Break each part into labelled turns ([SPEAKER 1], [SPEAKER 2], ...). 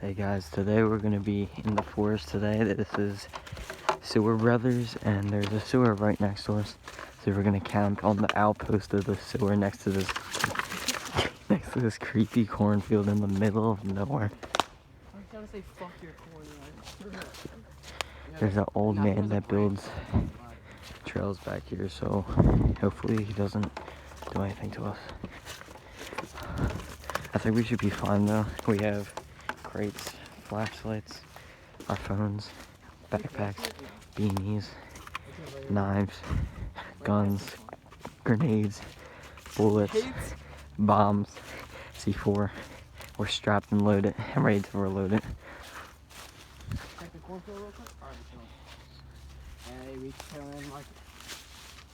[SPEAKER 1] Hey guys, today we're gonna be in the forest today. This is Sewer Brothers, and there's a sewer right next to us. So we're gonna camp on the outpost of the sewer next to this creepy cornfield in the middle of nowhere.
[SPEAKER 2] I'm trying to say fuck your corn.
[SPEAKER 1] There's an old man that builds trails back here, so hopefully he doesn't do anything to us. I think we should be fine though. We have crates, flashlights, our phones, backpacks, beanies, knives, guns, grenades, bullets, bombs, C4. We're strapped and loaded. I'm ready to reload it.
[SPEAKER 2] Check the cornfield real quick. Alright, chilling. Hey, we chilling like.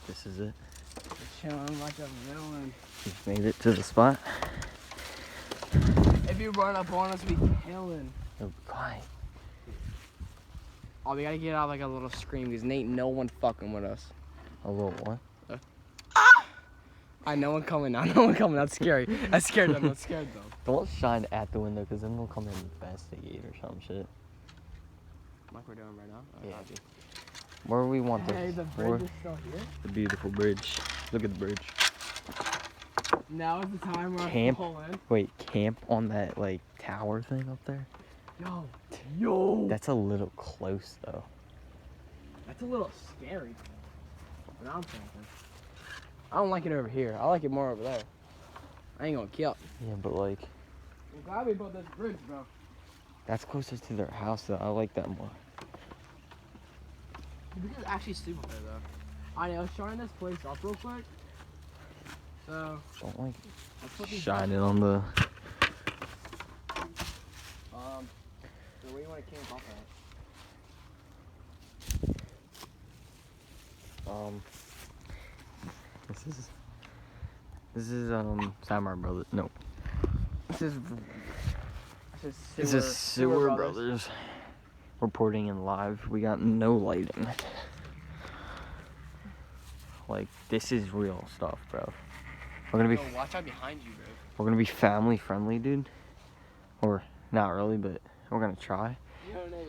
[SPEAKER 1] This is it.
[SPEAKER 2] We're chilling like a villain.
[SPEAKER 1] We've made it to the spot.
[SPEAKER 2] If you run up on us, we killing.
[SPEAKER 1] Oh, fine.
[SPEAKER 2] Oh, we gotta get out like a little scream because ain't no one fucking with us.
[SPEAKER 1] A little what?
[SPEAKER 2] No one coming now. No one coming. That's scary. That's scared them. That's scared them.
[SPEAKER 1] Don't shine at the window, because then they'll come and investigate or some shit.
[SPEAKER 2] Like we're doing right now?
[SPEAKER 1] Yeah. Where do we want
[SPEAKER 2] Hey,
[SPEAKER 1] this?
[SPEAKER 2] the bridge is still here?
[SPEAKER 1] The beautiful bridge. Look at the bridge.
[SPEAKER 2] Now is the time where
[SPEAKER 1] Camp?
[SPEAKER 2] I pull in.
[SPEAKER 1] Wait, camp on that, like, tower thing up there?
[SPEAKER 2] Yo.
[SPEAKER 1] That's a little close, though.
[SPEAKER 2] That's a little scary. But I'm thinking. I don't like it over here. I like it more over there. I ain't gonna kill.
[SPEAKER 1] Yeah, but, like,
[SPEAKER 2] I'm glad we built this bridge, bro.
[SPEAKER 1] that's closer to their house, though. I like that more.
[SPEAKER 2] We could actually sleep up there, though. I was showing this place up real quick. So,
[SPEAKER 1] Don't, like,
[SPEAKER 2] let's put these
[SPEAKER 1] shine it on the...
[SPEAKER 2] So where do you want to camp off at?
[SPEAKER 1] This is Samurai Brothers. No.
[SPEAKER 2] This
[SPEAKER 1] Is Sewer Brothers reporting in live. We got no lighting. Like, this is real stuff, bro. We're gonna be
[SPEAKER 2] Yo, watch out behind you, bro.
[SPEAKER 1] we're gonna be family friendly, dude. Or not really, but we're gonna try.
[SPEAKER 2] Yo, Nate.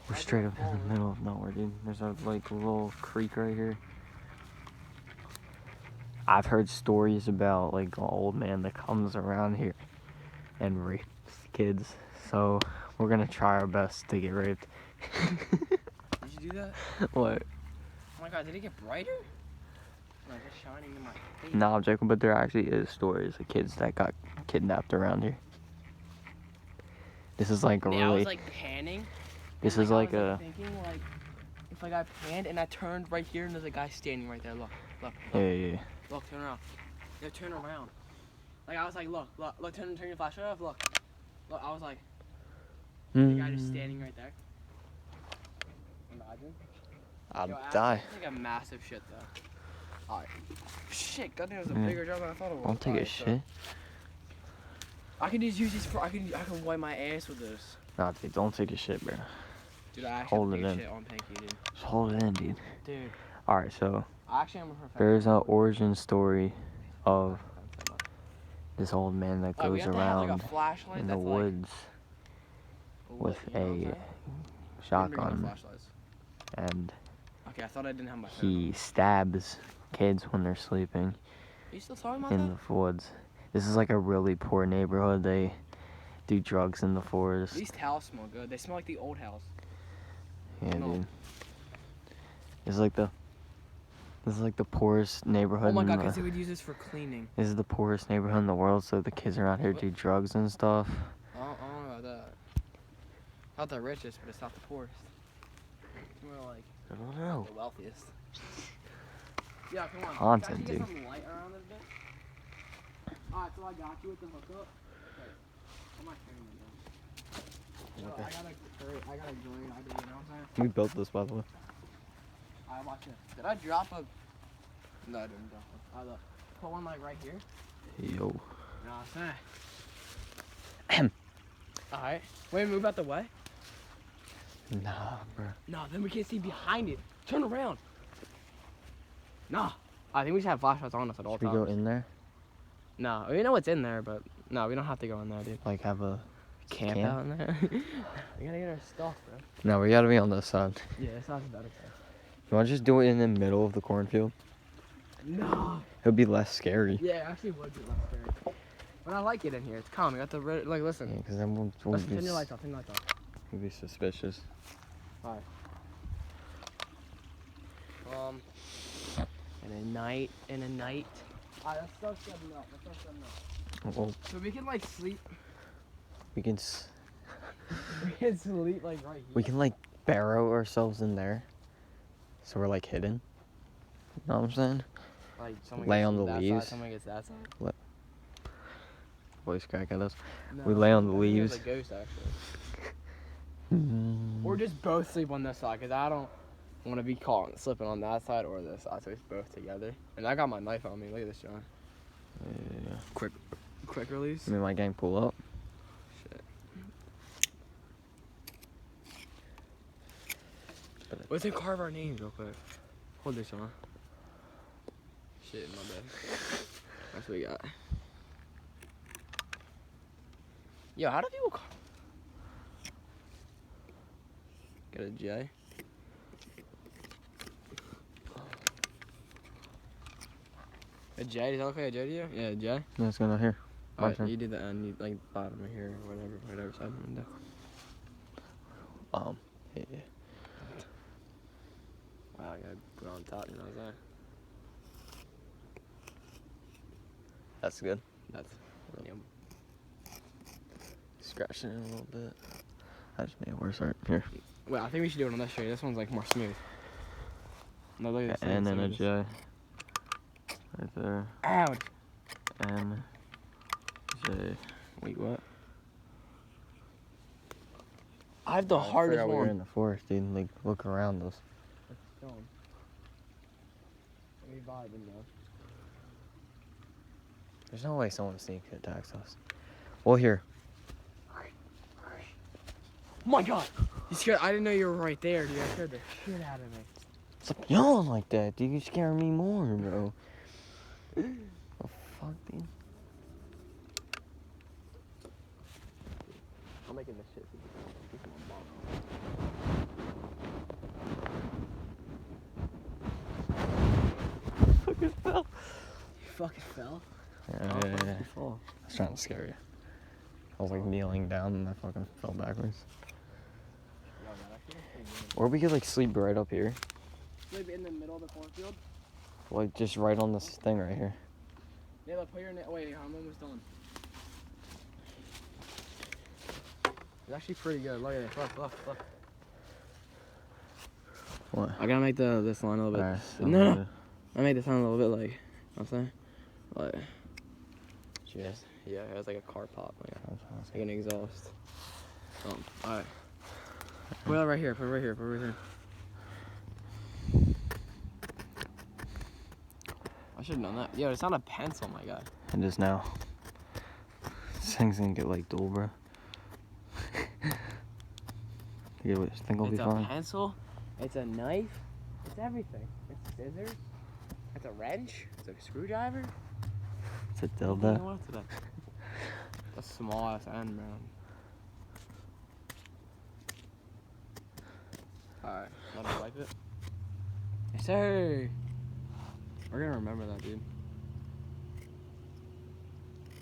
[SPEAKER 1] We're straight up in the middle of nowhere, dude. There's a like little creek right here. I've heard stories about like an old man that comes around here and rapes kids. So we're gonna try our best to get raped.
[SPEAKER 2] Did you do that?
[SPEAKER 1] What?
[SPEAKER 2] Oh my god, did it get brighter? Like it's shining in my face.
[SPEAKER 1] No, I'm joking, but there actually is stories of kids that got kidnapped around here. This is like a
[SPEAKER 2] I
[SPEAKER 1] really.
[SPEAKER 2] was like panning.
[SPEAKER 1] This
[SPEAKER 2] and,
[SPEAKER 1] is like
[SPEAKER 2] I was,
[SPEAKER 1] a.
[SPEAKER 2] like, thinking like if like I panned and I turned right here and there's a guy standing right there. Look, look,
[SPEAKER 1] Yeah,
[SPEAKER 2] look,
[SPEAKER 1] yeah, yeah.
[SPEAKER 2] look, turn around. Yeah, turn around. Like I was like, look, turn your flashlight off. Look, I was like, the guy just standing right there. Imagine.
[SPEAKER 1] I'll
[SPEAKER 2] Yo,
[SPEAKER 1] die.
[SPEAKER 2] It's like a massive shit though. Alright. Shit, goddamn, it was a
[SPEAKER 1] Yeah.
[SPEAKER 2] bigger job than I thought it was.
[SPEAKER 1] Don't take a
[SPEAKER 2] Alright,
[SPEAKER 1] shit.
[SPEAKER 2] I can just use these for. I can wipe my ass with this.
[SPEAKER 1] Nah, dude, don't take a shit, bro.
[SPEAKER 2] Dude, I actually
[SPEAKER 1] Hold
[SPEAKER 2] take
[SPEAKER 1] it in.
[SPEAKER 2] shit on Pinky, dude.
[SPEAKER 1] Just hold it in, dude.
[SPEAKER 2] Dude,
[SPEAKER 1] Alright, so
[SPEAKER 2] I actually am a professional.
[SPEAKER 1] there's an origin story of this old man that
[SPEAKER 2] We
[SPEAKER 1] goes
[SPEAKER 2] have to have,
[SPEAKER 1] around
[SPEAKER 2] like, a flashlight
[SPEAKER 1] in the
[SPEAKER 2] that's, like,
[SPEAKER 1] woods with
[SPEAKER 2] you know what I'm
[SPEAKER 1] a
[SPEAKER 2] saying?
[SPEAKER 1] shotgun,
[SPEAKER 2] Flashlights.
[SPEAKER 1] and
[SPEAKER 2] Okay, I thought I didn't have my phone.
[SPEAKER 1] he stabs kids when they're sleeping
[SPEAKER 2] Are you still talking about
[SPEAKER 1] in
[SPEAKER 2] that?
[SPEAKER 1] the woods. This is like a really poor neighborhood. They do drugs in the forest.
[SPEAKER 2] These towels smell good. They smell like the old house.
[SPEAKER 1] Yeah,
[SPEAKER 2] No.
[SPEAKER 1] dude. This is like the poorest neighborhood.
[SPEAKER 2] Oh my
[SPEAKER 1] in
[SPEAKER 2] god,
[SPEAKER 1] the-
[SPEAKER 2] because they would use this for cleaning.
[SPEAKER 1] This is the poorest neighborhood in the world, so the kids around here do drugs and stuff.
[SPEAKER 2] I don't know about that. Not the richest, but it's not the poorest. It's more like
[SPEAKER 1] I don't know.
[SPEAKER 2] the wealthiest. Yeah, come on.
[SPEAKER 1] Haunted,
[SPEAKER 2] Can I
[SPEAKER 1] dude.
[SPEAKER 2] get some light around this bit? Alright, so I got you with the hookup. Okay. I'm not carrying it down.
[SPEAKER 1] Okay.
[SPEAKER 2] I got a green idea, you know what I'm saying?
[SPEAKER 1] We built this, by the way.
[SPEAKER 2] Alright, watch this. Did I drop a... No, I didn't drop one. Look. Put one like right here.
[SPEAKER 1] Yo.
[SPEAKER 2] You know what I'm saying? Alright. Wait, move out the way.
[SPEAKER 1] Nah, bro.
[SPEAKER 2] No, then we can't see behind it. Turn around. Nah. I think we should have flashlights on us at all
[SPEAKER 1] Should we
[SPEAKER 2] times.
[SPEAKER 1] go in there?
[SPEAKER 2] No, we know what's in there, but no, we don't have to go in there, dude.
[SPEAKER 1] Like have a
[SPEAKER 2] camp out in there. We gotta get our stuff, bro.
[SPEAKER 1] No, we gotta be on this side.
[SPEAKER 2] Yeah, that sounds better.
[SPEAKER 1] You wanna just do it in the middle of the cornfield?
[SPEAKER 2] No.
[SPEAKER 1] It would be less scary.
[SPEAKER 2] Yeah, it actually would be less scary. But I like it in here. It's calm. You got the like. Listen.
[SPEAKER 1] Yeah, because then we'll
[SPEAKER 2] Listen,
[SPEAKER 1] be,
[SPEAKER 2] turn your lights off. Turn your lights off.
[SPEAKER 1] we'll be suspicious.
[SPEAKER 2] Alright. In a night. Alright, let's start setting up.
[SPEAKER 1] Well,
[SPEAKER 2] So we can like sleep.
[SPEAKER 1] we can
[SPEAKER 2] We can sleep like right here.
[SPEAKER 1] we can like burrow ourselves in there, so we're like hidden. You know what I'm saying?
[SPEAKER 2] Like someone
[SPEAKER 1] lay
[SPEAKER 2] gets
[SPEAKER 1] on the
[SPEAKER 2] that
[SPEAKER 1] leaves.
[SPEAKER 2] Side, someone gets that side.
[SPEAKER 1] Voice crack at us.
[SPEAKER 2] No,
[SPEAKER 1] We lay on the
[SPEAKER 2] I think
[SPEAKER 1] leaves.
[SPEAKER 2] there's a ghost actually. Or just both sleep on this side, cause I don't want to be caught slipping on that side or this side, so it's both together. And I got my knife on me. Look at this, John.
[SPEAKER 1] Yeah.
[SPEAKER 2] Quick release.
[SPEAKER 1] Me and my gang pull up.
[SPEAKER 2] Shit. Let's carve our names real quick. Hold this on. Shit, my bad. That's what we got. Yo, how do people carve? Got a J. A J? Is that okay? A J to you? Yeah, a J.
[SPEAKER 1] No, it's going on here.
[SPEAKER 2] Alright, you do the end. You like bottom of here or whatever side you want to do.
[SPEAKER 1] Yeah.
[SPEAKER 2] Wow, I gotta put it on top, you know what I'm saying?
[SPEAKER 1] That's good.
[SPEAKER 2] That's, yeah.
[SPEAKER 1] Scratching it a little bit. I just made it worse. Right here.
[SPEAKER 2] Well, I think we should do it on this tree. This one's like more smooth. No, look at this.
[SPEAKER 1] N and a J. Right there.
[SPEAKER 2] Ow!
[SPEAKER 1] N J.
[SPEAKER 2] Wait, what? I have the
[SPEAKER 1] I
[SPEAKER 2] hardest
[SPEAKER 1] forgot we were
[SPEAKER 2] one.
[SPEAKER 1] in the forest, dude. Like, look around us.
[SPEAKER 2] Let me vibing though.
[SPEAKER 1] There's no way someone sneak attacks us. Well, here.
[SPEAKER 2] Oh my god! You scared? I didn't know you were right there, dude. I scared the shit out of me.
[SPEAKER 1] Stop yelling like that, dude. You scare me more, bro. Oh, fuck, dude.
[SPEAKER 2] I'm making this shit.
[SPEAKER 1] Fucking fell.
[SPEAKER 2] You fucking fell?
[SPEAKER 1] Yeah.
[SPEAKER 2] Fall.
[SPEAKER 1] I was trying to scare you. I was like kneeling down and I fucking fell backwards. Or we could like sleep right up here.
[SPEAKER 2] Sleep in the middle of the cornfield?
[SPEAKER 1] Like just right on this thing right here.
[SPEAKER 2] Yeah, look, put your wait, I'm almost done. It's actually pretty good. Look at it. Look.
[SPEAKER 1] What?
[SPEAKER 2] I gotta make this line a little bit.
[SPEAKER 1] Alright,
[SPEAKER 2] No. I made this sound a little bit like, you know what I'm saying? Like,
[SPEAKER 1] Cheers.
[SPEAKER 2] yeah, it has like a car pop, like an exhaust. Alright. Put it right here, put it right here. I should have known that. Yo, it's not a pencil, my guy.
[SPEAKER 1] It is now. This thing's gonna get like dull, bro. You think it'll be fine?
[SPEAKER 2] It's a pencil, it's a knife, it's everything. It's scissors, it's a wrench, it's a screwdriver.
[SPEAKER 1] It's a
[SPEAKER 2] I don't
[SPEAKER 1] dildo.
[SPEAKER 2] know what it's a small ass end, man. Alright, let me wipe it. Yes, sir. We're gonna remember that, dude.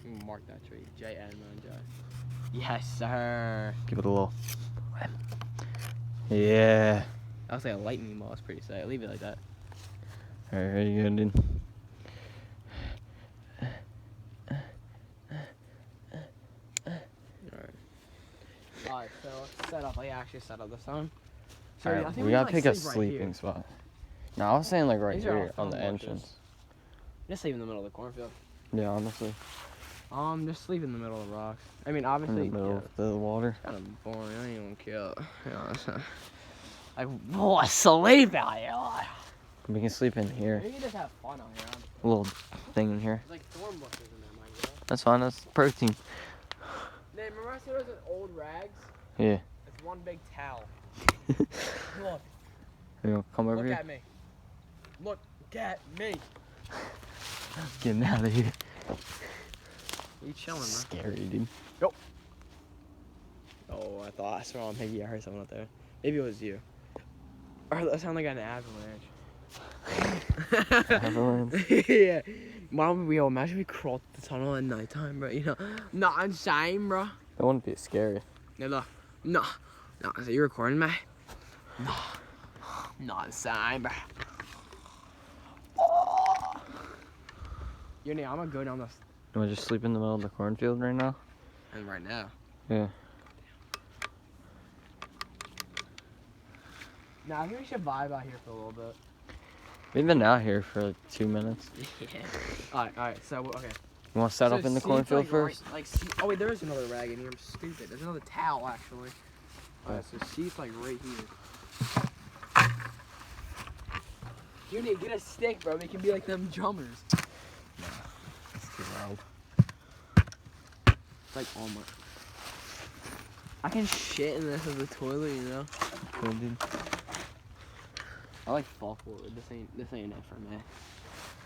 [SPEAKER 2] You can mark that tree. J-N-J. Yes, sir.
[SPEAKER 1] Give it a little. Yeah.
[SPEAKER 2] That was like a lightning ball. It's pretty sick. Leave it like that.
[SPEAKER 1] Alright, here you go, dude.
[SPEAKER 2] Alright, so let's set up. Like, actually set up this time. So
[SPEAKER 1] Alright,
[SPEAKER 2] I think
[SPEAKER 1] we gotta
[SPEAKER 2] can,
[SPEAKER 1] pick
[SPEAKER 2] like,
[SPEAKER 1] a
[SPEAKER 2] sleep right
[SPEAKER 1] sleeping
[SPEAKER 2] here.
[SPEAKER 1] spot. No, I was saying like right
[SPEAKER 2] These are all
[SPEAKER 1] here on the
[SPEAKER 2] phone bushes.
[SPEAKER 1] entrance.
[SPEAKER 2] Just sleep in the middle of the cornfield.
[SPEAKER 1] Yeah, honestly.
[SPEAKER 2] Just sleep in the middle of the rocks. I mean,
[SPEAKER 1] In
[SPEAKER 2] obviously,
[SPEAKER 1] the middle of the water.
[SPEAKER 2] kind of boring. I don't even care. You know, it's, like, boy, sleep out here.
[SPEAKER 1] We can sleep in here.
[SPEAKER 2] We can just have fun out here.
[SPEAKER 1] A little thing in here.
[SPEAKER 2] There's like thorn bushes in there, my girl.
[SPEAKER 1] That's fine. That's protein.
[SPEAKER 2] Hey, remember I said it was an old rags?
[SPEAKER 1] Yeah.
[SPEAKER 2] It's one big towel. Look.
[SPEAKER 1] You come over
[SPEAKER 2] Look
[SPEAKER 1] here.
[SPEAKER 2] at me. Look at me.
[SPEAKER 1] Getting out of here.
[SPEAKER 2] You chilling, man?
[SPEAKER 1] Scary, dude.
[SPEAKER 2] Yo. thought. I swear maybe I heard someone out there. Maybe it was you. Or that sounded like an avalanche.
[SPEAKER 1] Avalanche?
[SPEAKER 2] Yeah. Why don't we imagine we crawled the tunnel at nighttime, bro? You know, not insane, bro.
[SPEAKER 1] That wouldn't be scary.
[SPEAKER 2] No, look. No. No. Is you recording me? No. Not insane, bro. I'm gonna go down this.
[SPEAKER 1] You wanna just sleep in the middle of the cornfield right now?
[SPEAKER 2] And right now.
[SPEAKER 1] Yeah.
[SPEAKER 2] Nah, I think we should vibe out here for a little bit.
[SPEAKER 1] We've been out here for like 2 minutes.
[SPEAKER 2] Yeah. Alright, so, okay.
[SPEAKER 1] You wanna set up in the cornfield first?
[SPEAKER 2] Oh wait, there is another rag in here. I'm stupid. There's another towel, actually. Alright, so see, it's like right here. You need to get a stick, bro. We can be like them drummers.
[SPEAKER 1] It's too loud.
[SPEAKER 2] It's like almost. I can shit in this as a toilet, you know.
[SPEAKER 1] Cool, dude.
[SPEAKER 2] I like fall forward. This ain't it for me.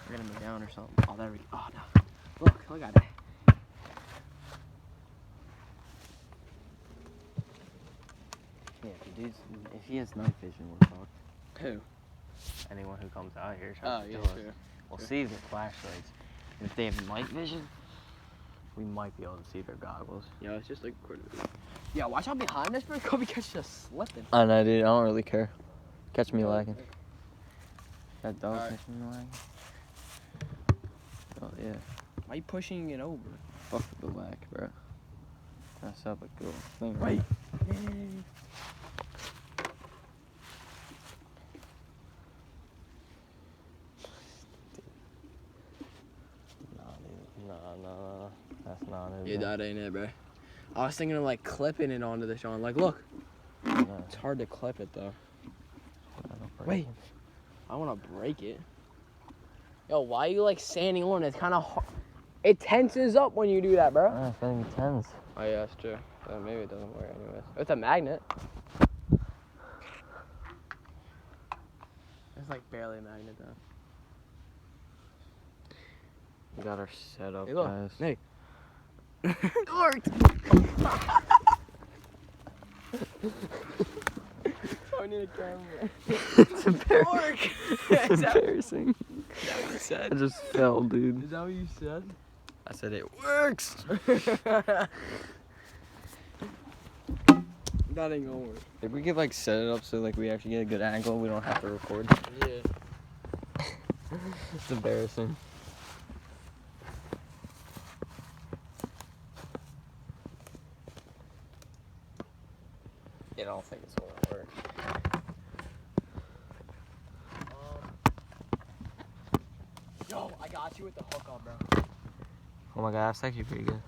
[SPEAKER 2] We're gonna move down or something. Oh, there we go. Oh no. Look at that.
[SPEAKER 1] Yeah, if he has night vision, we're fucked.
[SPEAKER 2] Who?
[SPEAKER 1] Anyone who comes out here.
[SPEAKER 2] Oh, yeah,
[SPEAKER 1] us.
[SPEAKER 2] true.
[SPEAKER 1] We'll see their flashlights. And if they have night vision, we might be able to see their goggles.
[SPEAKER 2] Yeah, it's just like quarter. Yeah, watch out behind us, bro. Kobe catches us slipping.
[SPEAKER 1] I know, dude. I don't really care. Catch me lagging. That dog
[SPEAKER 2] Alright.
[SPEAKER 1] catch me lagging. Oh, yeah.
[SPEAKER 2] Why you pushing it over?
[SPEAKER 1] Fuck the lag, bro. That's up a cool thing.
[SPEAKER 2] Right.
[SPEAKER 1] No. That's not it.
[SPEAKER 2] Yeah,
[SPEAKER 1] bro.
[SPEAKER 2] that ain't it, bro. I was thinking of like clipping it onto the Sean. Like, look.
[SPEAKER 1] No.
[SPEAKER 2] It's hard to clip it though.
[SPEAKER 1] Wait.
[SPEAKER 2] Wait. I want to break it. Yo, why are you like standing on it? It's kind of hard. It tenses up when you do that, bro.
[SPEAKER 1] It's gonna be tense.
[SPEAKER 2] Oh yeah, that's true. Maybe it doesn't work anyways. It's a magnet. It's like barely a magnet though.
[SPEAKER 1] We got our setup,
[SPEAKER 2] Hey, look.
[SPEAKER 1] guys.
[SPEAKER 2] Hey. It worked. I need a camera.
[SPEAKER 1] It's embarrassing. It's
[SPEAKER 2] Is that
[SPEAKER 1] embarrassing.
[SPEAKER 2] what you said?
[SPEAKER 1] I just fell, dude.
[SPEAKER 2] Is that what you said?
[SPEAKER 1] I said it works.
[SPEAKER 2] That ain't gonna work.
[SPEAKER 1] If we could like set it up so like we actually get a good angle, we don't have to record.
[SPEAKER 2] Yeah.
[SPEAKER 1] It's embarrassing. I don't think it's gonna work.
[SPEAKER 2] Yo, I got you with the hook on, bro.
[SPEAKER 1] Oh my god, that's actually pretty good.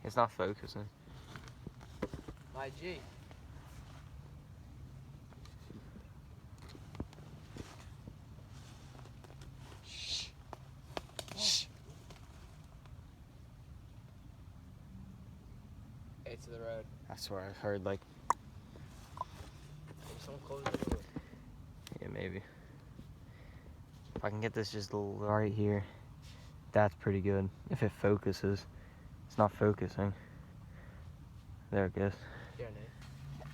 [SPEAKER 1] It's not focusing.
[SPEAKER 2] My G. Shh. Shh. Hey, to the road.
[SPEAKER 1] I swear I've heard like,
[SPEAKER 2] Maybe someone closed the door.
[SPEAKER 1] yeah, maybe. If I can get this just right here, that's pretty good. If it focuses. It's not focusing. There it goes.
[SPEAKER 2] Yeah, Nate.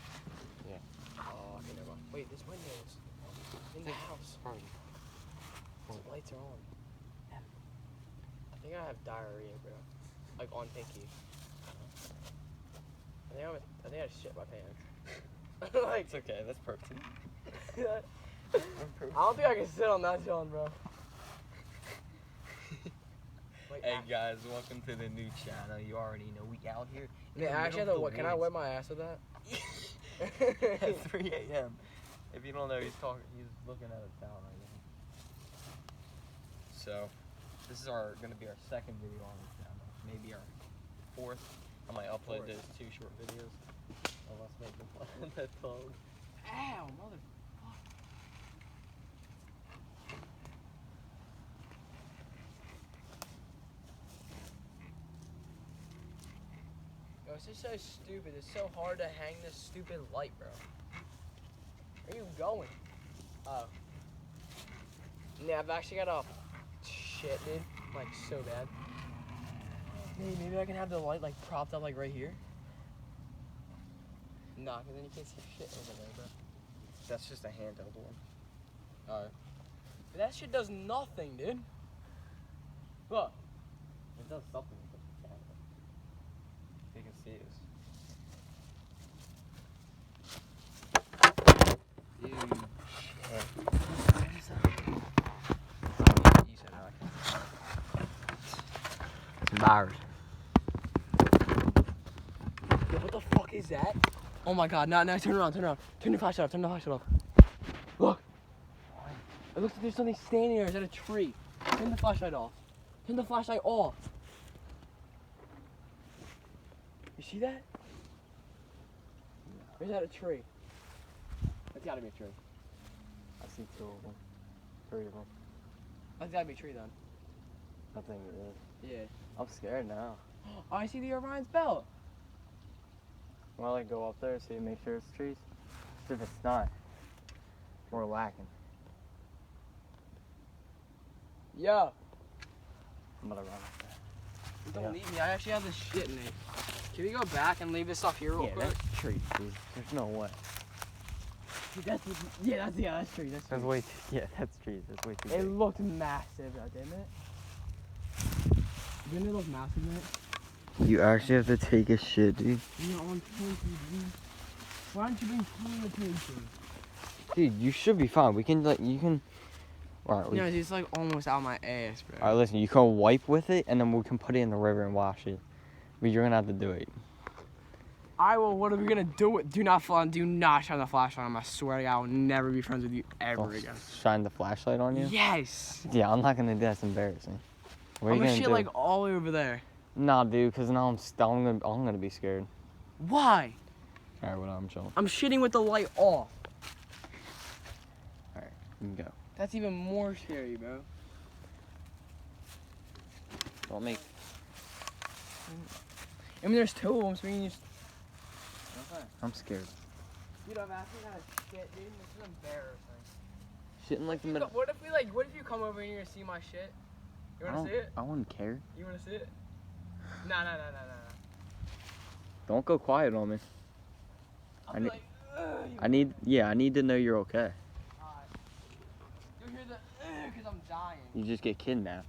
[SPEAKER 1] Yeah.
[SPEAKER 2] Oh, okay, never mind. Wait, there's windows in the house. The lights are on. I think I have diarrhea, bro. Like on pinky. I think I shit my pants. Like,
[SPEAKER 1] It's okay, that's protein.
[SPEAKER 2] I don't think I can sit on that, John, bro. Like,
[SPEAKER 1] Hey guys, welcome to the new channel. You already know we out here.
[SPEAKER 2] Yeah, I actually have to, what, can I wet my ass with that?
[SPEAKER 1] At 3 a.m. If you don't know, he's looking at a towel right now. So, this is gonna be our second video on this channel. Maybe our fourth. I might upload those 2 short videos of us making fun of that dog.
[SPEAKER 2] Ow, mother. Yo, this is so stupid. It's so hard to hang this stupid light, bro. Where are you going? Oh. Yeah, I've actually got a shit, dude. Like, so bad. Hey, maybe I can have the light like propped up like right here. Nah, cause then you can't see shit over there, bro.
[SPEAKER 1] That's just a handheld one.
[SPEAKER 2] Alright. But that shit does nothing, dude. Look.
[SPEAKER 1] It does something with the camera. You can see us. Dude, you said I can. It's embarrassing.
[SPEAKER 2] Yo, what the fuck is that? Oh my god, no, turn around. Turn the flashlight off, Look. It looks like there's something standing there. Is that a tree? Turn the flashlight off. You see that? Or is that a tree? That's gotta be a tree.
[SPEAKER 1] I see 2 of them. 3 of them.
[SPEAKER 2] That's gotta be a tree then.
[SPEAKER 1] I think it is.
[SPEAKER 2] Yeah.
[SPEAKER 1] I'm scared now.
[SPEAKER 2] Oh, I see the Orion's belt.
[SPEAKER 1] Well, I go up there, see, make sure it's trees. If it's not, we're lacking.
[SPEAKER 2] Yo.
[SPEAKER 1] I'm gonna run up there.
[SPEAKER 2] Don't
[SPEAKER 1] Yeah.
[SPEAKER 2] leave me. I actually have this shit in it. Can we go back and leave this stuff here real
[SPEAKER 1] Yeah,
[SPEAKER 2] quick?
[SPEAKER 1] that's trees, dude. There's no way.
[SPEAKER 2] That's tree.
[SPEAKER 1] That's way too, yeah, that's trees. That's way too
[SPEAKER 2] It
[SPEAKER 1] big.
[SPEAKER 2] looked massive, didn't it? Didn't it look massive, mate?
[SPEAKER 1] You actually have to take a shit, dude.
[SPEAKER 2] Yeah, on 20, dude. Why don't you bring toilet paper?
[SPEAKER 1] Dude, you should be fine. We can, like, you can... Alright,
[SPEAKER 2] Yeah, it's like almost out my ass, bro.
[SPEAKER 1] Alright, listen, you can wipe with it, and then we can put it in the river and wash it. But you're gonna have to do it.
[SPEAKER 2] What are we gonna do? Do not shine the flashlight on him. I swear to God, I will never be friends with you ever
[SPEAKER 1] Don't
[SPEAKER 2] again.
[SPEAKER 1] shine the flashlight on you?
[SPEAKER 2] Yes!
[SPEAKER 1] Yeah, I'm not gonna do that. That's embarrassing. What are
[SPEAKER 2] I'm
[SPEAKER 1] you
[SPEAKER 2] gonna
[SPEAKER 1] gonna
[SPEAKER 2] shit
[SPEAKER 1] do?
[SPEAKER 2] like all the way over there.
[SPEAKER 1] Nah, dude, because now I'm gonna be scared.
[SPEAKER 2] Why?
[SPEAKER 1] Alright, well, I'm chilling.
[SPEAKER 2] I'm shitting with the light off.
[SPEAKER 1] Alright, you can go.
[SPEAKER 2] That's even more scary, bro.
[SPEAKER 1] Don't make...
[SPEAKER 2] I mean, there's 2 of them, so we can just... Okay.
[SPEAKER 1] I'm scared.
[SPEAKER 2] Dude, I've actually had a shit, dude. This is embarrassing.
[SPEAKER 1] Shit in like the middle...
[SPEAKER 2] What if you come over and you're gonna see my shit? You wanna see it?
[SPEAKER 1] I wouldn't care.
[SPEAKER 2] You wanna see it? No.
[SPEAKER 1] Don't go quiet on me.
[SPEAKER 2] I'll be like, ugh.
[SPEAKER 1] I need to know you're okay.
[SPEAKER 2] Alright. You'll hear the because I'm dying.
[SPEAKER 1] You just get kidnapped.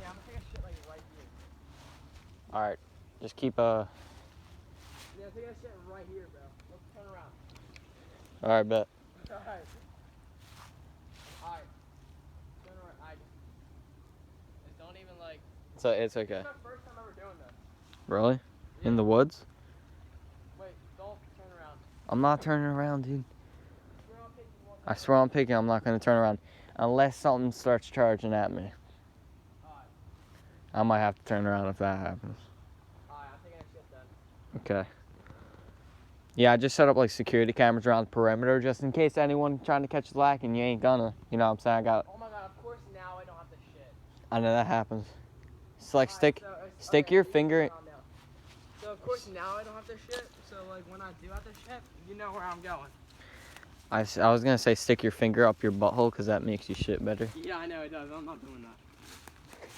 [SPEAKER 2] Yeah, I'm gonna take a shit like right here.
[SPEAKER 1] Alright, just keep
[SPEAKER 2] Yeah, take a shit right here, bro. Let's turn around.
[SPEAKER 1] Alright, bet.
[SPEAKER 2] Alright. Turn around. Just don't even like...
[SPEAKER 1] So it's okay.
[SPEAKER 2] It's my first time ever doing this.
[SPEAKER 1] Really?
[SPEAKER 2] Yeah.
[SPEAKER 1] In the woods?
[SPEAKER 2] Wait, don't turn around.
[SPEAKER 1] I'm not turning around, dude.
[SPEAKER 2] Swear I'm taking one
[SPEAKER 1] I swear I'm picking. I'm not gonna turn around unless something starts charging at me.
[SPEAKER 2] Alright.
[SPEAKER 1] I might have to turn around if that happens.
[SPEAKER 2] Alright, I'm taking a shit then.
[SPEAKER 1] Okay. Yeah, I just set up like security cameras around the perimeter just in case anyone trying to catch the lack and you ain't gonna. You know what I'm saying? I got.
[SPEAKER 2] Oh my god, of course now I don't have to shit.
[SPEAKER 1] I know that happens. It's like
[SPEAKER 2] Alright,
[SPEAKER 1] stick
[SPEAKER 2] okay,
[SPEAKER 1] your
[SPEAKER 2] you can
[SPEAKER 1] finger.
[SPEAKER 2] calm down. So of course now I don't have to shit. So like when I do have to shit, you know where I'm going.
[SPEAKER 1] I was gonna say stick your finger up your butthole because that makes you shit better.
[SPEAKER 2] Yeah, I know it does. I'm not doing that.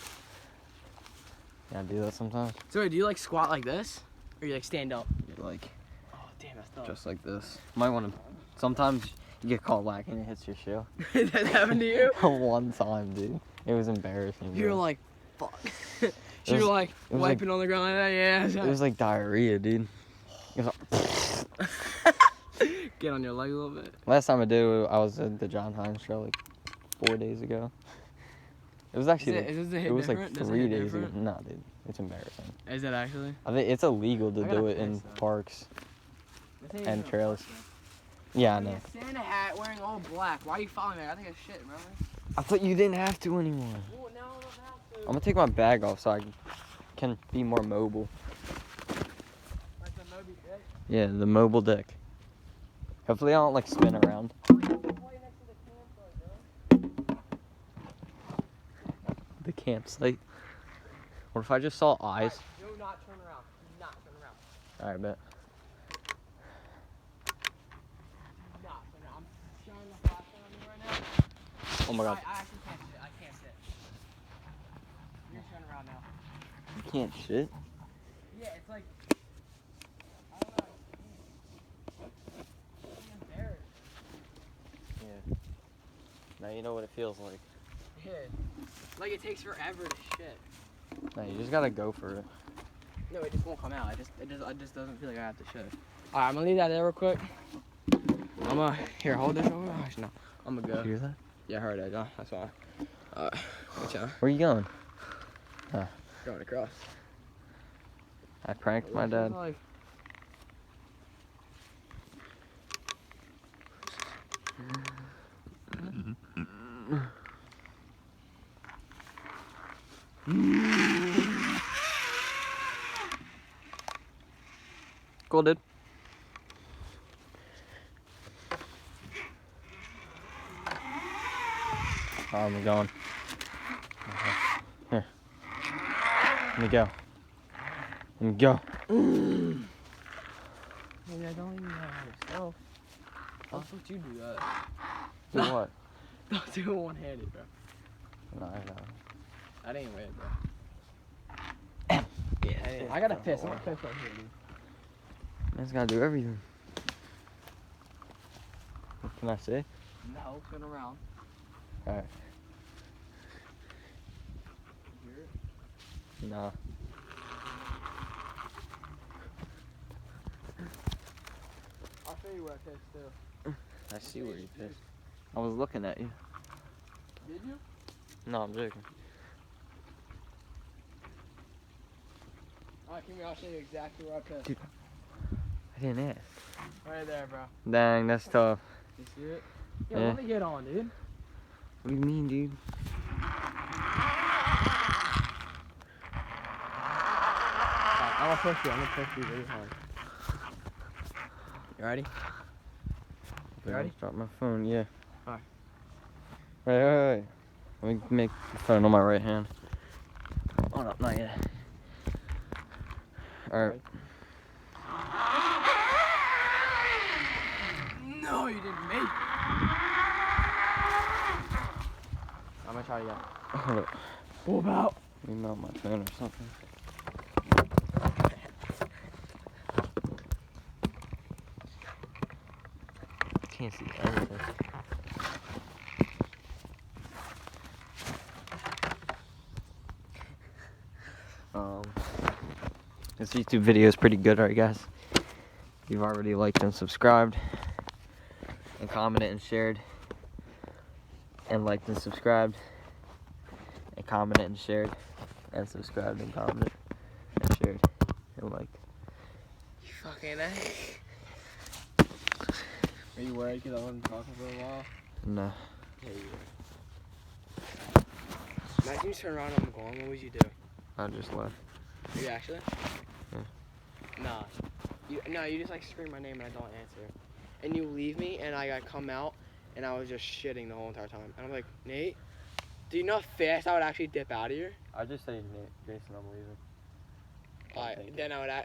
[SPEAKER 1] Yeah, I do that sometimes.
[SPEAKER 2] So do you like squat like this, or you like stand up?
[SPEAKER 1] Like
[SPEAKER 2] Oh damn, that's tough.
[SPEAKER 1] just like this. Might want to. Sometimes you get caught lacking and it hits your shoe.
[SPEAKER 2] That happened to you?
[SPEAKER 1] One time, dude. It was embarrassing.
[SPEAKER 2] You're
[SPEAKER 1] bro.
[SPEAKER 2] like, fuck. So you're like
[SPEAKER 1] was
[SPEAKER 2] wiping on the ground like that. Yeah.
[SPEAKER 1] It was like diarrhea, dude. It was like,
[SPEAKER 2] Get on your leg a little bit.
[SPEAKER 1] last time I did it, I was at the John Hines show like 4 days ago. It was actually
[SPEAKER 2] Is it
[SPEAKER 1] it was like
[SPEAKER 2] different? Does it
[SPEAKER 1] 3
[SPEAKER 2] hit
[SPEAKER 1] days ago.
[SPEAKER 2] different?
[SPEAKER 1] No, dude, it's embarrassing.
[SPEAKER 2] Is it actually?
[SPEAKER 1] I think it's illegal to
[SPEAKER 2] I gotta
[SPEAKER 1] do it in
[SPEAKER 2] piss, though.
[SPEAKER 1] parks
[SPEAKER 2] This ain't
[SPEAKER 1] and
[SPEAKER 2] even a
[SPEAKER 1] trails.
[SPEAKER 2] fuck,
[SPEAKER 1] Yeah, I
[SPEAKER 2] man.
[SPEAKER 1] know.
[SPEAKER 2] Santa hat wearing all black. Why are you following me? I think it's shit, remember?
[SPEAKER 1] I thought you didn't have to anymore.
[SPEAKER 2] Oh, now I don't have to.
[SPEAKER 1] I'm gonna take my bag off so I can be more mobile.
[SPEAKER 2] Like the Moby Dick.
[SPEAKER 1] Yeah, the mobile deck. Hopefully I don't like spin around.
[SPEAKER 2] Play next to the campsite, bro.
[SPEAKER 1] The campsite. What if I just saw eyes?
[SPEAKER 2] Do not turn around. Do not turn around.
[SPEAKER 1] Alright, bet.
[SPEAKER 2] Do not turn around. I'm shining the flashlight on you right now.
[SPEAKER 1] Oh my god.
[SPEAKER 2] I actually can't sit. I can't sit. You're turning around now.
[SPEAKER 1] You can't shit? Now you know what it feels like.
[SPEAKER 2] Yeah. Like it takes forever to shit.
[SPEAKER 1] No, you just gotta go for it.
[SPEAKER 2] No, it just won't come out. It just doesn't feel like I have to shit. Alright, I'm gonna leave that there real quick. Here, hold this over. Actually, no. I'm gonna go.
[SPEAKER 1] Did you hear that?
[SPEAKER 2] Yeah, I heard it. That's why. Watch out.
[SPEAKER 1] Where you going?
[SPEAKER 2] Going across.
[SPEAKER 1] I pranked my dad. Cool, dude. Oh, I'm going. Here. Let me go. Let me go.
[SPEAKER 2] Maybe I don't even know myself. How the fuck do you do that?
[SPEAKER 1] Do what?
[SPEAKER 2] Don't do it one-handed, bro.
[SPEAKER 1] No, I know.
[SPEAKER 2] That ain't right, bro. Yeah, I gotta piss. I'm gonna piss right here, dude.
[SPEAKER 1] Man's gotta do everything. What can I say?
[SPEAKER 2] No, turn around.
[SPEAKER 1] Alright.
[SPEAKER 2] You hear it?
[SPEAKER 1] Nah.
[SPEAKER 2] I'll show you where I pissed too.
[SPEAKER 1] I see where you pissed. I was looking at you.
[SPEAKER 2] Did you?
[SPEAKER 1] No, I'm joking.
[SPEAKER 2] Alright, come here, I'll show you exactly where I pissed.
[SPEAKER 1] Dude. I didn't ask.
[SPEAKER 2] Right there, bro.
[SPEAKER 1] Dang, that's tough.
[SPEAKER 2] You see it? Yo,
[SPEAKER 1] Yeah.
[SPEAKER 2] let me get on, dude.
[SPEAKER 1] What do you mean, dude?
[SPEAKER 2] Alright, I'm gonna push you really hard. You ready? You ready?
[SPEAKER 1] Drop my phone, yeah.
[SPEAKER 2] Alright.
[SPEAKER 1] Wait. Let me make the phone on my right hand. Oh, no, not yet. Alright.
[SPEAKER 2] No, you didn't make it. I'm gonna try again.
[SPEAKER 1] Hold up.
[SPEAKER 2] What about?
[SPEAKER 1] Let me mount my phone or something. Can't see anything. This YouTube video is pretty good, alright guys? If you've already liked and subscribed, and commented and shared, and liked and subscribed, and commented and shared, and subscribed and commented and shared, and liked.
[SPEAKER 2] You fucking A. Are you worried because I wasn't talking for a while?
[SPEAKER 1] No.
[SPEAKER 2] Yeah, you were. Imagine you turn around and I'm gone, what would you do?
[SPEAKER 1] I just left.
[SPEAKER 2] Are you actually?
[SPEAKER 1] Yeah.
[SPEAKER 2] Nah. You just like scream my name and I don't answer. And you leave me and I got come out and I was just shitting the whole entire time. And I'm like, Nate, do you know how fast I would actually dip out of here?
[SPEAKER 1] I just say, Jason, I'm leaving.
[SPEAKER 2] Then I would.
[SPEAKER 1] I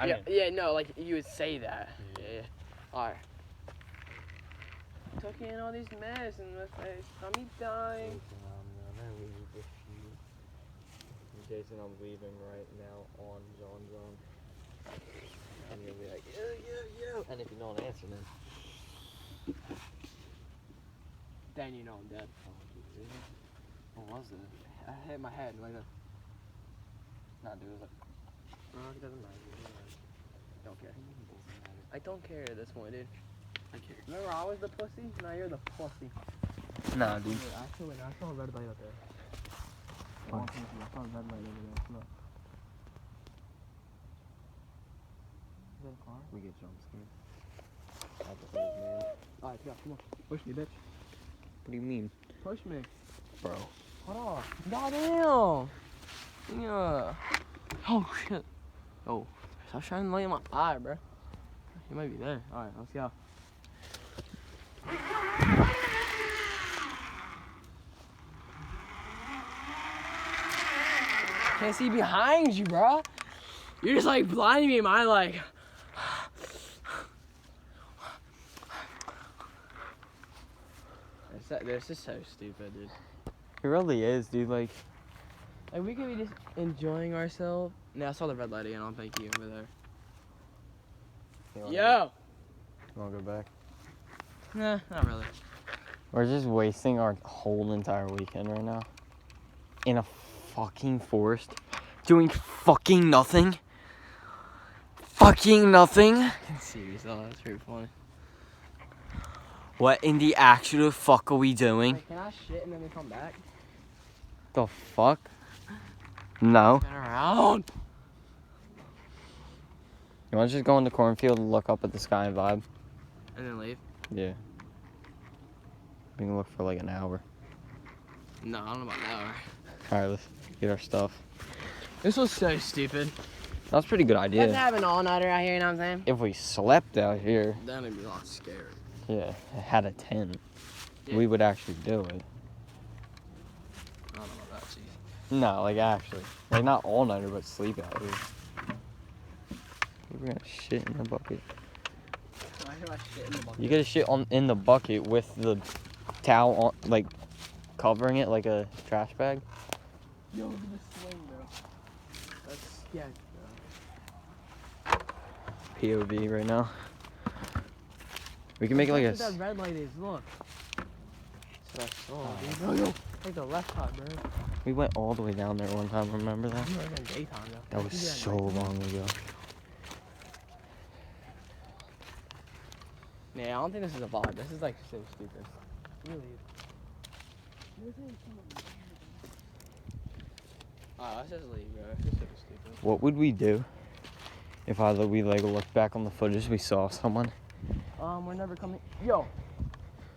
[SPEAKER 2] Yeah,
[SPEAKER 1] mean,
[SPEAKER 2] yeah, no, like you would say that. Yeah. Alright. Took in all these mess and my face. Tummy dying.
[SPEAKER 1] Jason, I'm leaving right now on John John. And you'll be like, yo. And if you don't answer,
[SPEAKER 2] Then you know I'm dead.
[SPEAKER 1] What was it?
[SPEAKER 2] I hit my head like a.
[SPEAKER 1] Nah, dude, it was like,
[SPEAKER 2] It doesn't matter. Don't care. I don't care at this point, dude.
[SPEAKER 1] I care.
[SPEAKER 2] Remember I was the pussy? Now you're the pussy.
[SPEAKER 1] Nah, dude.
[SPEAKER 2] Wait, actually, I saw a red light up there.
[SPEAKER 1] What?
[SPEAKER 2] I saw a red light over there. Look. Is that a car?
[SPEAKER 1] We get jump scared. Man.
[SPEAKER 2] Alright, yeah, come on. Push me, bitch.
[SPEAKER 1] What do you mean?
[SPEAKER 2] Push me.
[SPEAKER 1] Bro.
[SPEAKER 2] Hold on. Goddamn. Yeah. Oh, shit. Oh. Stop shining light in my eye, bro. You might be there. Alright, let's go. Can't see behind you, bro. You're just like blinding me in my like. This is so stupid, dude.
[SPEAKER 1] It really is, dude. Like
[SPEAKER 2] we could be just enjoying ourselves. Nah, I saw the red light again. I'll thank you over there.
[SPEAKER 1] You
[SPEAKER 2] Yo!
[SPEAKER 1] wanna go back?
[SPEAKER 2] Nah, not really.
[SPEAKER 1] We're just wasting our whole entire weekend right now. In a fucking forest. Doing fucking nothing. Fucking nothing.
[SPEAKER 2] Serious, oh, that's pretty funny.
[SPEAKER 1] What in the actual fuck are we doing?
[SPEAKER 2] Wait, can I shit and then we come back?
[SPEAKER 1] The fuck? No.
[SPEAKER 2] Turn around.
[SPEAKER 1] You want to just go in the cornfield and look up at the sky and vibe?
[SPEAKER 2] And then leave?
[SPEAKER 1] Yeah. We can look for like an hour.
[SPEAKER 2] No, I don't know about an hour.
[SPEAKER 1] Alright, let's get our stuff.
[SPEAKER 2] This was so stupid.
[SPEAKER 1] That was a pretty good
[SPEAKER 2] Let's
[SPEAKER 1] idea.
[SPEAKER 2] have an all-nighter out here, you know what I'm saying?
[SPEAKER 1] If we slept out here,
[SPEAKER 2] Then it'd be a lot scary.
[SPEAKER 1] yeah, had a tent,
[SPEAKER 2] Yeah.
[SPEAKER 1] we would actually do it.
[SPEAKER 2] I don't know about that, geez.
[SPEAKER 1] No, like actually. Like not all nighter, but sleep out here. We're gonna shit in the bucket.
[SPEAKER 2] Why do I shit in the bucket?
[SPEAKER 1] You gotta shit in the bucket with the towel on, like covering it like a trash bag.
[SPEAKER 2] Yo, look at the swing, bro. That's sketch, bro.
[SPEAKER 1] POV right now. We can make it like a.
[SPEAKER 2] Look what that red light is, look. That's what I saw, dude. No, no. Like the left side, bro.
[SPEAKER 1] We went all the way down there one time. Remember that?
[SPEAKER 2] You were in daytime, though.
[SPEAKER 1] That was so long ago.
[SPEAKER 2] Yeah, I don't think this is a vibe. This is like so stupid. Really. Oh, let's just leave, bro. This is so stupid.
[SPEAKER 1] What would we do if we like looked back on the footage, we saw someone?
[SPEAKER 2] We're never coming. Yo,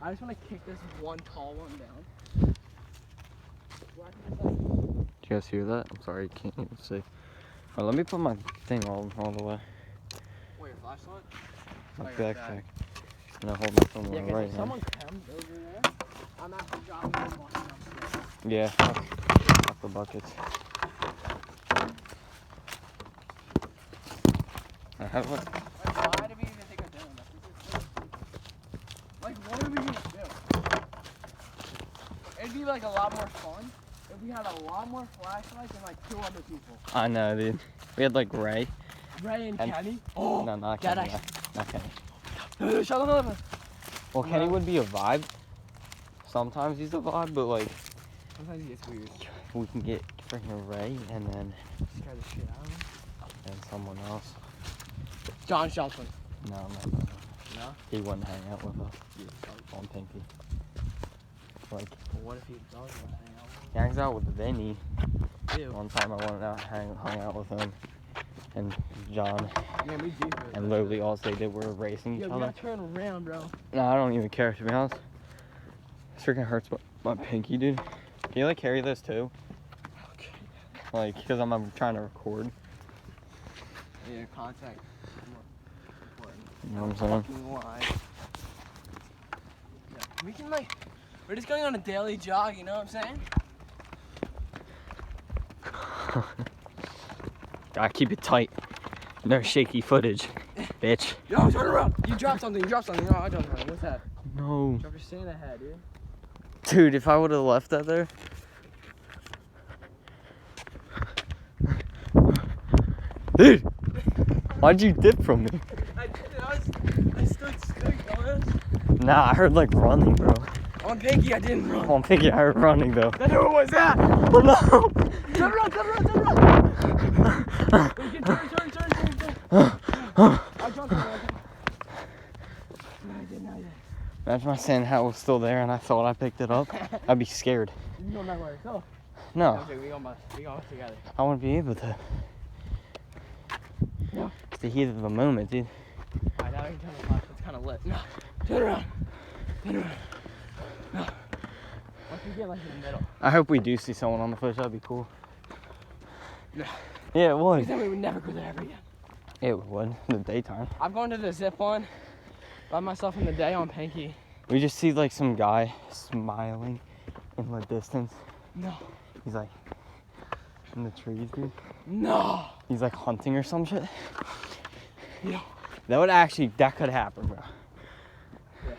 [SPEAKER 2] I just want to kick this one tall one down.
[SPEAKER 1] Did you guys hear that? I'm sorry, you can't even see. Alright, let me put my thing all the way.
[SPEAKER 2] Wait, your flashlight?
[SPEAKER 1] My
[SPEAKER 2] Oh, your
[SPEAKER 1] backpack. And I hold my phone
[SPEAKER 2] Yeah,
[SPEAKER 1] on the
[SPEAKER 2] because
[SPEAKER 1] right
[SPEAKER 2] if
[SPEAKER 1] hand.
[SPEAKER 2] someone comes over there, I'm actually dropping this bucket downstairs.
[SPEAKER 1] Yeah, off the buckets. How do I...
[SPEAKER 2] Like, why do we even think of doing this? This is so stupid. Like, what are we gonna do? It'd be like a lot more fun if we had a lot more flashlights and like 2 other people.
[SPEAKER 1] I know, dude. We had like Ray.
[SPEAKER 2] Ray and
[SPEAKER 1] And-
[SPEAKER 2] Kenny. Oh,
[SPEAKER 1] No, not
[SPEAKER 2] that
[SPEAKER 1] Kenny.
[SPEAKER 2] actually-
[SPEAKER 1] Not Kenny.
[SPEAKER 2] Shut up.
[SPEAKER 1] Well, Kenny would be a vibe. Sometimes he's a vibe, but like
[SPEAKER 2] Sometimes he gets weird.
[SPEAKER 1] we can get freaking Ray and then
[SPEAKER 2] Scare the shit out of him.
[SPEAKER 1] someone else.
[SPEAKER 2] John Shelton.
[SPEAKER 1] No.
[SPEAKER 2] No?
[SPEAKER 1] He wouldn't hang out with us on Pinky. Like
[SPEAKER 2] But what if he does want to hang out with
[SPEAKER 1] he hangs out with Vinny.
[SPEAKER 2] Ew.
[SPEAKER 1] One time I went out hung out with him and John,
[SPEAKER 2] Yeah, we do.
[SPEAKER 1] and literally all they did were racing each
[SPEAKER 2] Yo, we
[SPEAKER 1] other.
[SPEAKER 2] gotta turn around, bro.
[SPEAKER 1] No, I don't even care to be honest. This freaking hurts my pinky, dude. Can you like carry this too?
[SPEAKER 2] Okay.
[SPEAKER 1] Like, because I'm trying to record.
[SPEAKER 2] Yeah, contact. Important.
[SPEAKER 1] You know what I'm saying?
[SPEAKER 2] Fucking live. Yeah, we can like, we're just going on a daily jog, you know what I'm saying?
[SPEAKER 1] Gotta keep it tight. No shaky footage, bitch.
[SPEAKER 2] Yo, turn around. You dropped something. No, I dropped something. What's that?
[SPEAKER 1] No.
[SPEAKER 2] Drop your Santa hat, dude.
[SPEAKER 1] Dude, if I would have left that there. Dude! Why'd you dip from me?
[SPEAKER 2] I did it. I stood still, dumbass.
[SPEAKER 1] Nah, I heard like running, bro.
[SPEAKER 2] On Pinky, I didn't run.
[SPEAKER 1] I'm thinking I heard running though.
[SPEAKER 2] Then who was that?
[SPEAKER 1] Oh no!
[SPEAKER 2] Turn around. Wait, turn. I jumped on it. No, I didn't.
[SPEAKER 1] Imagine my sand hat was still there and I thought I picked it up. I'd be scared.
[SPEAKER 2] You going that way yourself?
[SPEAKER 1] No,
[SPEAKER 2] Okay, we going together.
[SPEAKER 1] I wouldn't be able to.
[SPEAKER 2] No.
[SPEAKER 1] It's the heat of the moment, dude.
[SPEAKER 2] Alright, now we can turn the flash. It's kind of lit. No. Turn around. No. Once we get like in the middle.
[SPEAKER 1] I hope we do see someone on the footage. That'd be cool.
[SPEAKER 2] No.
[SPEAKER 1] Yeah, it would.
[SPEAKER 2] Then we would never go there ever again.
[SPEAKER 1] It would. In the daytime.
[SPEAKER 2] I'm going to the zip line by myself in the day on Pinky.
[SPEAKER 1] We just see like some guy smiling in the distance.
[SPEAKER 2] No.
[SPEAKER 1] He's like in the trees, dude.
[SPEAKER 2] No.
[SPEAKER 1] He's like hunting or some shit.
[SPEAKER 2] Yeah.
[SPEAKER 1] That could happen, bro.
[SPEAKER 2] Yeah.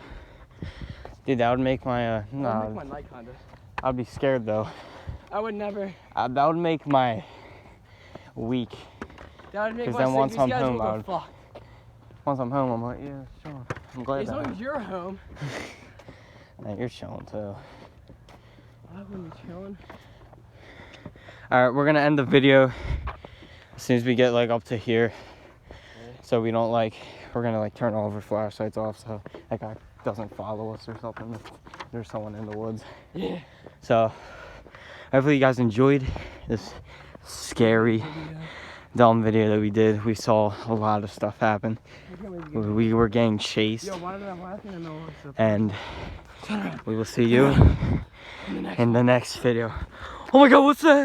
[SPEAKER 1] Dude, that would make my,
[SPEAKER 2] That would make my night kinda.
[SPEAKER 1] I'd be scared though.
[SPEAKER 2] I would never.
[SPEAKER 1] That would make my week.
[SPEAKER 2] That would make
[SPEAKER 1] 'Cause
[SPEAKER 2] my
[SPEAKER 1] then once
[SPEAKER 2] sleepy
[SPEAKER 1] I'm
[SPEAKER 2] schedule
[SPEAKER 1] home, I
[SPEAKER 2] go
[SPEAKER 1] would-
[SPEAKER 2] fuck.
[SPEAKER 1] Once I'm home, I'm like, yeah, sure. I'm glad
[SPEAKER 2] As long
[SPEAKER 1] that
[SPEAKER 2] as you're home.
[SPEAKER 1] And you're chilling too.
[SPEAKER 2] I wouldn't be chilling.
[SPEAKER 1] Alright, we're gonna end the video as soon as we get like up to here. So we don't like, we're gonna like turn all of our flashlights off so that guy doesn't follow us or something if there's someone in the woods.
[SPEAKER 2] Yeah.
[SPEAKER 1] So hopefully you guys enjoyed this scary, dumb video that we did. We saw a lot of stuff happen. We were getting chased.
[SPEAKER 2] Yo, why did I think I know what's up?
[SPEAKER 1] And we will see you in the next video. Oh my god, what's that?